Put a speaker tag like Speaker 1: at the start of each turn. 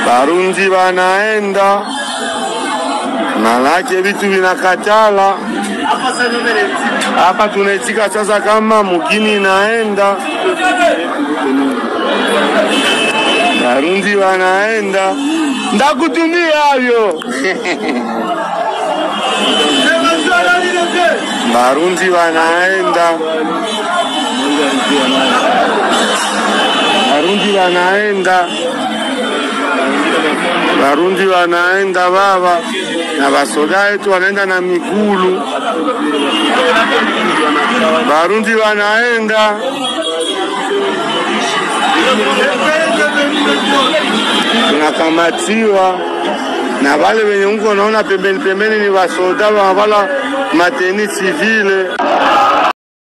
Speaker 1: Barundi wanaenda. Malaki vitu vinakatala. Hapa tunaitika sasa kama mugini inaenda. Barundi wanaenda. Ndakutumia havyo. Barundi wanaenda. Barundi wanaenda baba. Na basoda wetu wanaenda na migulu. Barundi wanaenda. Tunakamatiwa. Na wale wenye ungo naona pembeni ni basoda wala mateni civile.